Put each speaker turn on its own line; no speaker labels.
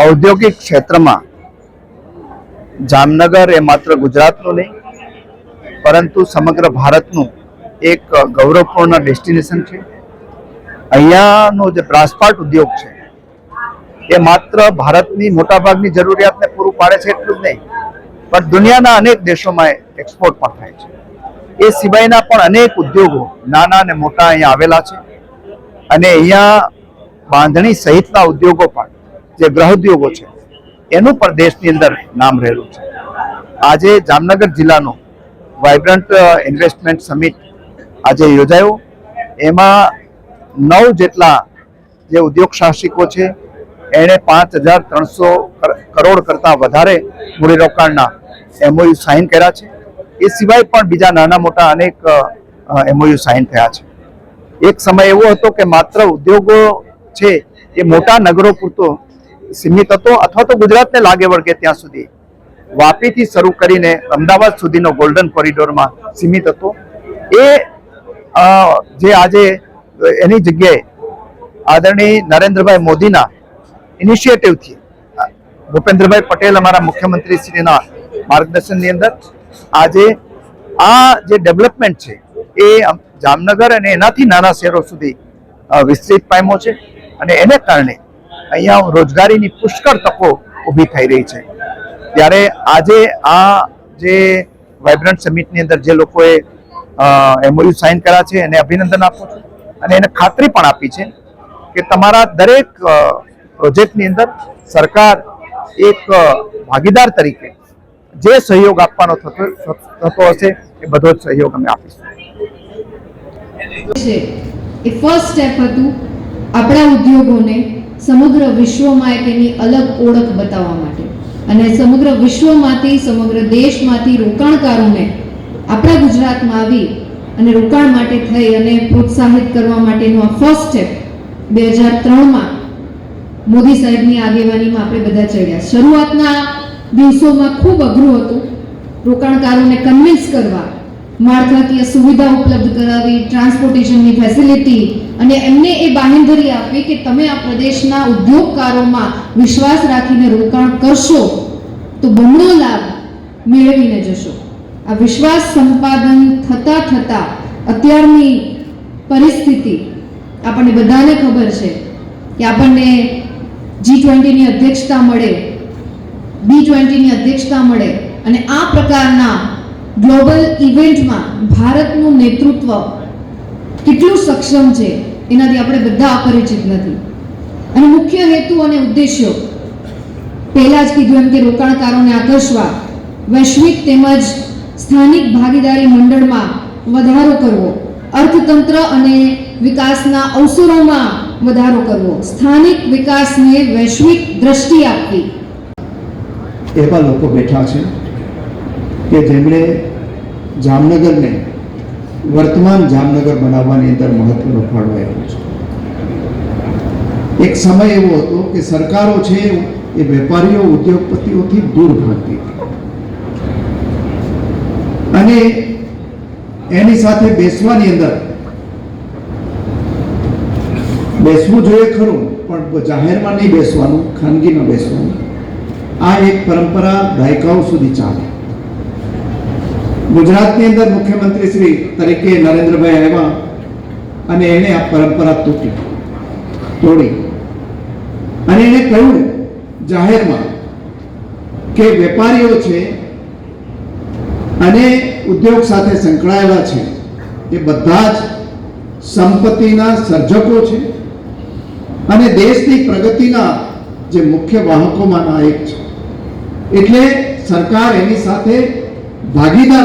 ઔદ્યોગિક ક્ષેત્રમાં જામનગર એ માત્ર ગુજરાતનું નહીં પરંતુ સમગ્ર ભારતનું એક ગૌરવપૂર્ણ ડેસ્ટિનેશન છે. અહીંયાનો જે બ્રાસપાટ ઉદ્યોગ છે એ માત્ર ભારતની મોટાભાગની જરૂરિયાતને પૂરું પાડે છે એટલું જ નહીં, પણ દુનિયાના અનેક દેશોમાં એક્સપોર્ટ પણ થાય છે. એ સિવાયના પણ અનેક ઉદ્યોગો નાના અને મોટા અહીંયા આવેલા છે અને અહીંયા બાંધણી સહિતના ઉદ્યોગો પણ જે ગૃહ ઉદ્યોગો છે એનું પણ દેશની અંદર નામ રહેલું છે. આજે જામનગર જિલ્લાનો વાઇબ્રન્ટ ઇન્વેસ્ટમેન્ટ સમિટ આજે યોજાયો. એમાં 9 જેટલા જે ઉદ્યોગ સાહસિકો છે એણે 5,300 કરોડ કરતાં વધારે મૂડીરોકાણના MOU સાઇન કર્યા છે. એ સિવાય પણ બીજા નાના મોટા અનેક MOU સાઇન થયા છે. એક સમય એવો હતો કે માત્ર ઉદ્યોગો છે એ મોટા નગરો પૂરતો સીમિત હતો અથવા તો ગુજરાતને લાગે વળગે ત્યાં સુધી વાપીથી શરૂ કરીને અમદાવાદ સુધીનો ગોલ્ડન કોરિડોરમાં સીમિત હતો. એ જે આજે એની જગ્યાએ આદરણીય નરેન્દ્રભાઈ મોદીના ઇનિશિયેટિવથી ભૂપેન્દ્રભાઈ પટેલ અમારા મુખ્યમંત્રી શ્રીના માર્ગદર્શનની અંદર આજે આ જે ડેવલપમેન્ટ છે એ જામનગર અને એનાથી નાના શહેરો સુધી વિસ્તૃત પામ્યો છે અને એને કારણે અહીંયા રોજગારીની પુષ્કળ તકો ઊભી થઈ રહી છે. ત્યારે આજે આ જે વાઇબ્રન્ટ સમિટની અંદર જે લોકોએ MOU સાઇન કર્યા છે એને અભિનંદન આપું છું અને એને ખાતરી પણ આપી છે કે તમારા દરેક પ્રોજેક્ટની અંદર સરકાર એક ભાગીદાર તરીકે જે સહયોગ આપવાનો થતો હશે એ બધો જ સહયોગ અમે આપીશું.
એ ફર્સ્ટ સ્ટેપ હતું આપણા ઉદ્યોગોને સમગ્ર વિશ્વમાં એક એની અલગ ઓળખ બતાવવા માટે અને સમગ્ર વિશ્વમાંથી સમગ્ર દેશમાંથી રોકાણકારોને આપણા ગુજરાતમાં આવી અને રોકાણ માટે થઈ અને પ્રોત્સાહિત કરવા માટેનું આ ફર્સ્ટ સ્ટેપ 2003માં મોદી સાહેબની આગેવાનીમાં આપણે બધા ચડ્યા. શરૂઆતના દિવસોમાં ખૂબ અઘરું હતું રોકાણકારોને કન્વિન્સ કરવા, માળખાકીય સુવિધા ઉપલબ્ધ કરાવી, ટ્રાન્સપોર્ટેશનની ફેસિલિટી અને એમને એ બાંહેધરી આપી કે તમે આ પ્રદેશના ઉદ્યોગકારોમાં વિશ્વાસ રાખીને રોકાણ કરશો તો બમણો લાભ મેળવીને જશો. આ વિશ્વાસ સંપાદન થતા થતા અત્યારની પરિસ્થિતિ આપણને બધાને ખબર છે કે આપણને G20ની અધ્યક્ષતા મળે, B20ની અધ્યક્ષતા મળે અને આ પ્રકારના ગ્લોબલ ઇવેન્ટમાં ભારતનું નેતૃત્વ કેટલું સક્ષમ છે એનાથી આપણે બધા અપરિચિત નથી. અને મુખ્ય હેતુ અને ઉદ્દેશ્યો પહેલા જ કીધું એમ કે રોકાણકારોને આકર્ષવા, વૈશ્વિક તેમજ સ્થાનિક ભાગીદારી મંડળમાં વધારો કરવો, અર્થતંત્ર અને વિકાસના અવસરોમાં વધારો કરવો, સ્થાનિક વિકાસને વૈશ્વિક દ્રષ્ટિ આપવી.
એવા લોકો બેઠા છે કે જેમણે જામનગરને વર્તમાન જામનગર બનાવવાની અંદર મહત્વનો ફાળો આપ્યો છે. એક સમય એવો હતો કે સરકારો છે એ વેપારીઓ ઉદ્યોગપતિઓથી દૂર ભાગતી અને એની સાથે બેસવાની અંદર બેસવું જોઈએ ખરું, પણ જાહેરમાં નહીં બેસવાનું, ખાનગીમાં બેસવાનું. આ એક પરંપરા દાયકાઓ સુધી ચાલે. ગુજરાતની અંદર મુખ્યમંત્રી શ્રી તરીકે નરેન્દ્રભાઈ આવ્યા અને એને આ પરંપરા તોડી અને એને કહ્યું જાહેરમાં કે વેપારીઓ છે અને ઉદ્યોગ સાથે સંકળાયેલા છે એ બધા જ સંપત્તિના સર્જકો છે અને દેશની પ્રગતિના જે મુખ્ય વાહકોમાંના એક છે. એટલે સરકાર એની સાથે ભાગીદાર